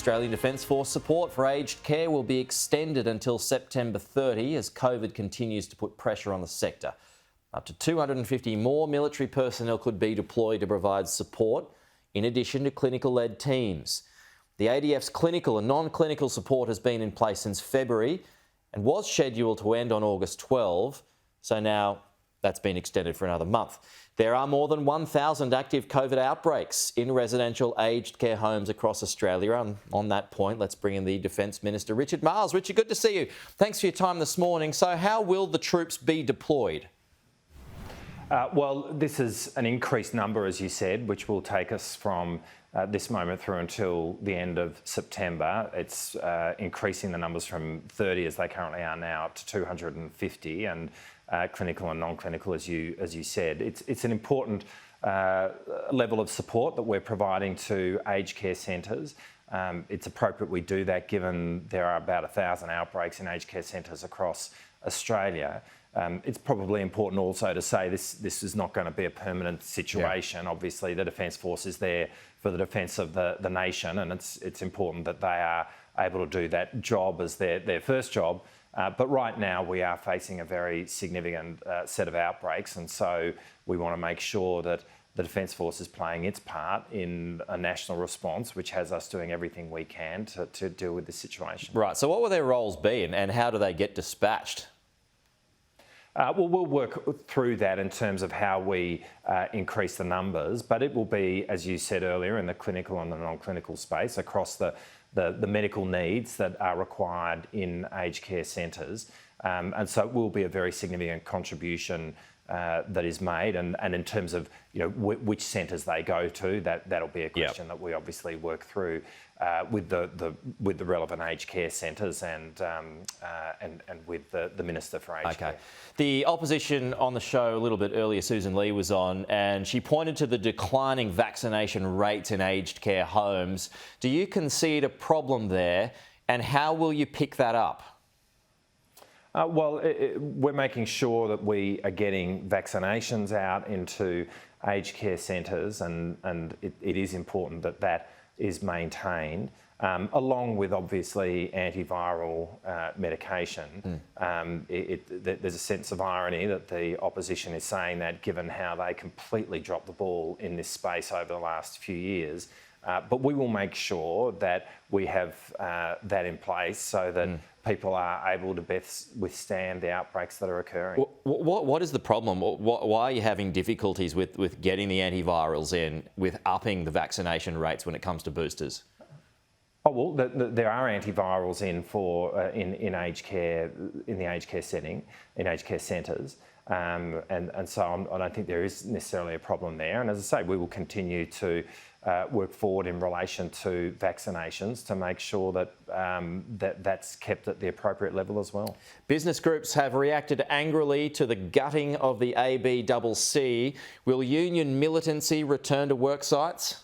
Australian Defence Force support for aged care will be extended until September 30 as COVID continues to put pressure on the sector. Up to 250 more military personnel could be deployed to provide support, in addition to clinical-led teams. The ADF's clinical and non-clinical support has been in place since February and was scheduled to end on August 12, so now that's been extended for another month. There are more than 1,000 active COVID outbreaks in residential aged care homes across Australia. And on that point, let's bring in the Defence Minister Richard Marles. Richard, good to see you. Thanks for your time this morning. So how will the troops be deployed? Well, this is an increased number, as you said, which will take us from this moment through until the end of September. It's increasing the numbers from 30, as they currently are now, to 250, and clinical and non-clinical, as you said. It's an important level of support that we're providing to aged care centres. It's appropriate we do that given there are about 1,000 outbreaks in aged care centres across Australia. It's probably important also to say this is not going to be a permanent situation. Yeah. Obviously, the Defence Force is there for the defence of the nation, and it's important that they are able to do that job as their first job. But right now we are facing a very significant set of outbreaks, and so we want to make sure that the Defence Force is playing its part in a national response, which has us doing everything we can to deal with this situation. Right, so what will their roles be and how do they get dispatched? Well, we'll work through that in terms of how we increase the numbers, but it will be, as you said earlier, in the clinical and the non-clinical space across the medical needs that are required in aged care centres. And so it will be a very significant contribution that is made, and in terms of which centres they go to, that'll be a question that we obviously work through with the relevant aged care centres and with the Minister for Aged Care. The opposition on the show a little bit earlier, Susan Lee, was on, and she pointed to the declining vaccination rates in aged care homes. Do you concede a problem there, and how will you pick that up? Well, we're making sure that we are getting vaccinations out into aged care centres, and it is important that that is maintained, along with obviously antiviral medication. There's a sense of irony that the opposition is saying that, given how they completely dropped the ball in this space over the last few years. But we will make sure that we have that in place so that people are able to best withstand the outbreaks that are occurring. What is the problem? Why are you having difficulties with getting the antivirals in, with upping the vaccination rates when it comes to boosters? Oh, well, there are antivirals in aged care, in the aged care setting, in aged care centres. And so I don't think there is necessarily a problem there. And as I say, we will continue to work forward in relation to vaccinations to make sure that that's kept at the appropriate level as well. Business groups have reacted angrily to the gutting of the ABCC. Will union militancy return to work sites?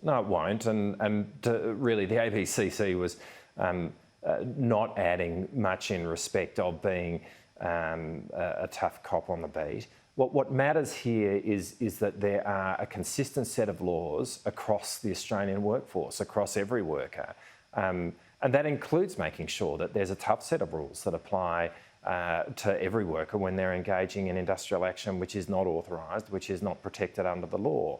No, it won't. And really, the ABCC was not adding much in respect of being a tough cop on the beat. What matters here is that there are a consistent set of laws across the Australian workforce, across every worker. And that includes making sure that there's a tough set of rules that apply to every worker when they're engaging in industrial action which is not authorised, which is not protected under the law.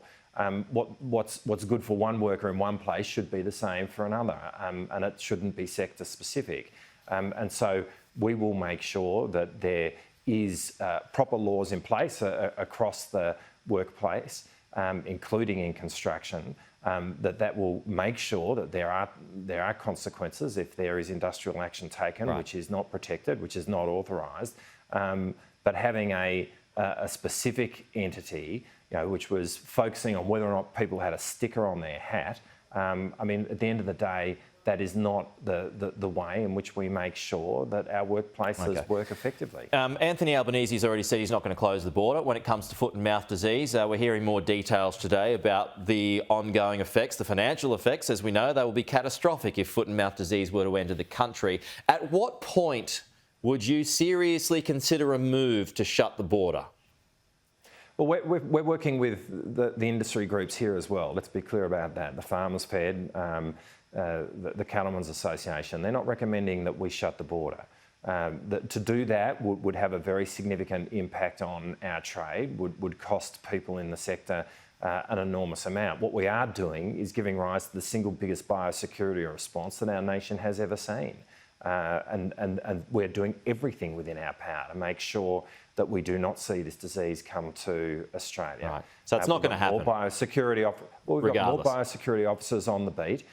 What's good for one worker in one place should be the same for another, and it shouldn't be sector specific. And so we will make sure that there is proper laws in place across the workplace, including in construction, that will make sure that there are consequences if there is industrial action taken, which is not protected, which is not authorised. But having a specific entity, which was focusing on whether or not people had a sticker on their hat, I mean, at the end of the day, that is not the way in which we make sure that our workplaces work effectively. Anthony Albanese's already said he's not going to close the border when it comes to foot and mouth disease. We're hearing more details today about the ongoing effects, the financial effects. As we know, they will be catastrophic if foot and mouth disease were to enter the country. At what point would you seriously consider a move to shut the border? Well, we're working with the industry groups here as well. Let's be clear about that. The Farmers Fed, the Cattlemen's Association. They're not recommending that we shut the border. To do that would have a very significant impact on our trade, would cost people in the sector an enormous amount. What we are doing is giving rise to the single biggest biosecurity response that our nation has ever seen. And we're doing everything within our power to make sure that we do not see this disease come to Australia. Right. So it's not going to happen. We've got more biosecurity officers on the beat.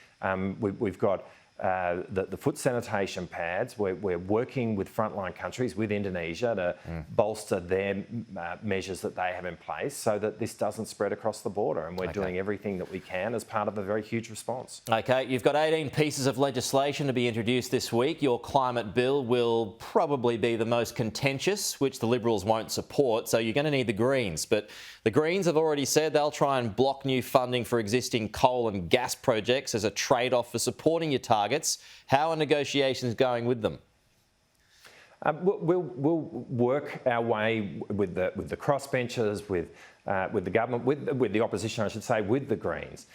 We've got the foot sanitation pads. We're working with frontline countries, with Indonesia, to bolster their measures that they have in place so that this doesn't spread across the border. And we're doing everything that we can as part of a very huge response. Okay, you've got 18 pieces of legislation to be introduced this week. Your climate bill will probably be the most contentious, which the Liberals won't support, so you're going to need the Greens. But the Greens have already said they'll try and block new funding for existing coal and gas projects as a trade-off for supporting your targets. How are negotiations going with them? We'll work our way with the crossbenchers, with the government, with the opposition, I should say, with the Greens,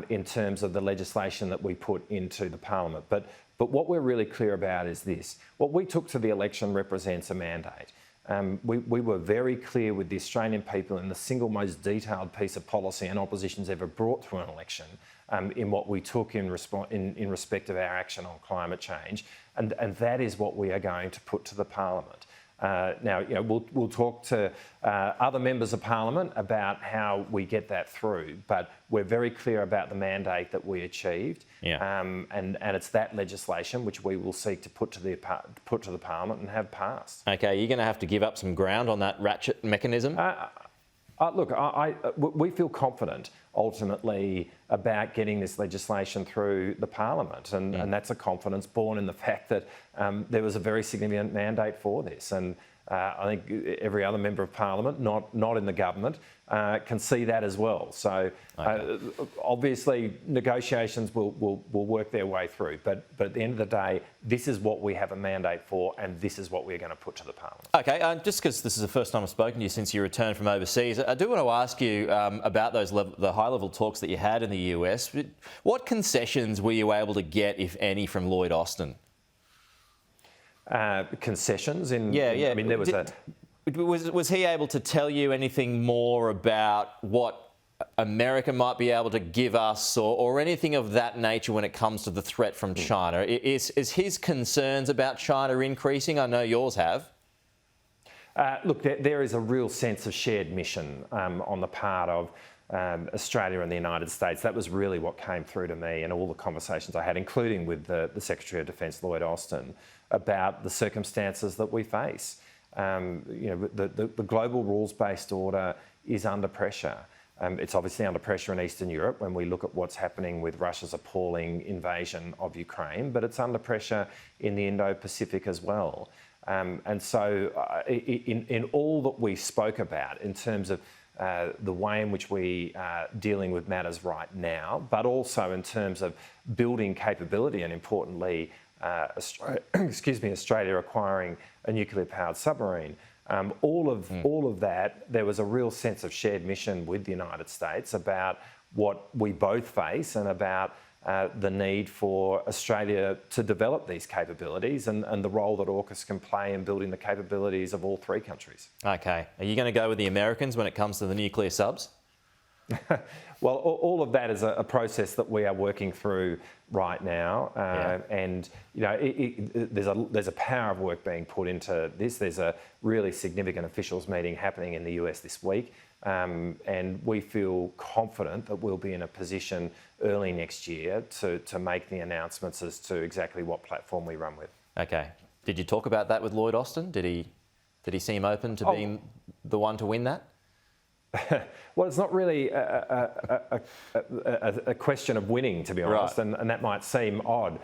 in terms of the legislation that we put into the Parliament. But what we're really clear about is this: what we took to the election represents a mandate. We were very clear with the Australian people in the single most detailed piece of policy an opposition's ever brought to an election, in what we took in respect of our action on climate change, and that is what we are going to put to the Parliament. Now, we'll talk to other members of Parliament about how we get that through, but we're very clear about the mandate that we achieved, and it's that legislation which we will seek to put to the Parliament and have passed. Okay, you're going to have to give up some ground on that ratchet mechanism. Look, we feel confident ultimately about getting this legislation through the Parliament, and that's a confidence born in the fact that there was a very significant mandate for this, and I think every other member of Parliament, not in the government, can see that as well. So obviously negotiations will work their way through, but at the end of the day, this is what we have a mandate for, and this is what we're going to put to the Parliament. Okay, just because this is the first time I've spoken to you since you returned from overseas, I do want to ask you about the high-level talks that you had in the US. What concessions were you able to get, if any, from Lloyd Austin? Concessions in... Yeah. I mean, there was Was he able to tell you anything more about what America might be able to give us, or anything of that nature when it comes to the threat from China? Is his concerns about China increasing? I know yours have. Look, there is a real sense of shared mission on the part of Australia and the United States. That was really what came through to me in all the conversations I had, including with the Secretary of Defence, Lloyd Austin, about the circumstances that we face. The global rules-based order is under pressure. It's obviously under pressure in Eastern Europe when we look at what's happening with Russia's appalling invasion of Ukraine, but it's under pressure in the Indo-Pacific as well. And so in all that we spoke about in terms of the way in which we are dealing with matters right now, but also in terms of building capability and, importantly, Australia acquiring a nuclear-powered submarine. All of that, there was a real sense of shared mission with the United States about what we both face and about the need for Australia to develop these capabilities and the role that AUKUS can play in building the capabilities of all three countries. Okay. Are you going to go with the Americans when it comes to the nuclear subs? Well, all of that is a process that we are working through right now, and there's a power of work being put into this. There's a really significant officials meeting happening in the US this week, and we feel confident that we'll be in a position early next year to make the announcements as to exactly what platform we run with. Okay. Did you talk about that with Lloyd Austin? Did he seem open to being the one to win that? Well, it's not really a question of winning, to be honest, right. and that might seem odd.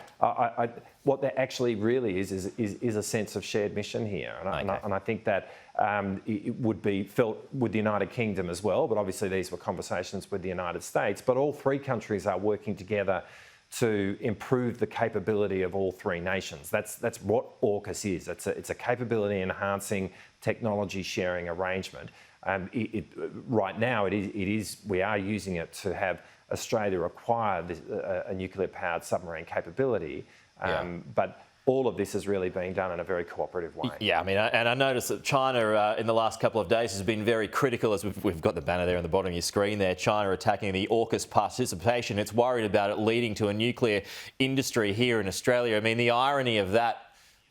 What there actually really is a sense of shared mission here, and I think that it would be felt with the United Kingdom as well, but obviously these were conversations with the United States, but all three countries are working together to improve the capability of all three nations. That's what AUKUS is. It's a capability enhancing technology sharing arrangement. Right now, we are using it to have Australia acquire a nuclear-powered submarine capability. But all of this is really being done in a very cooperative way. Yeah, I mean, and I noticed that China in the last couple of days has been very critical, as we've got the banner there on the bottom of your screen there, China attacking the AUKUS participation. It's worried about it leading to a nuclear industry here in Australia. I mean, the irony of that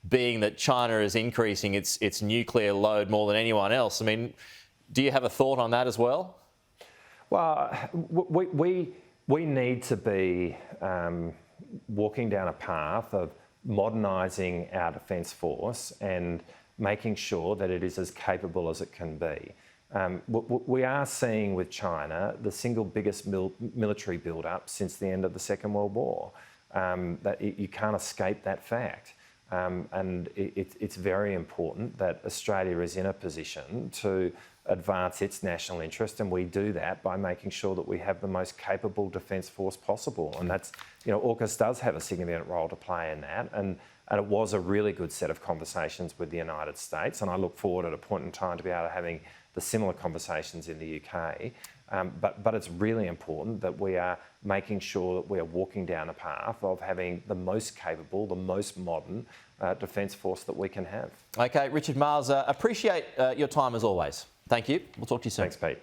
being that China is increasing its nuclear load more than anyone else. I mean, do you have a thought on that as well? Well, we need to be walking down a path of modernising our defence force and making sure that it is as capable as it can be. We are seeing with China the single biggest military build-up since the end of the Second World War. That you can't escape that fact. And it's very important that Australia is in a position to advance its national interest, and we do that by making sure that we have the most capable defence force possible. And that's, AUKUS does have a significant role to play in that, and it was a really good set of conversations with the United States, and I look forward at a point in time to be able to having the similar conversations in the UK. But it's really important that we are making sure that we are walking down a path of having the most capable, the most modern defence force that we can have. Okay, Richard Marles, appreciate your time as always. Thank you. We'll talk to you soon. Thanks, Pete.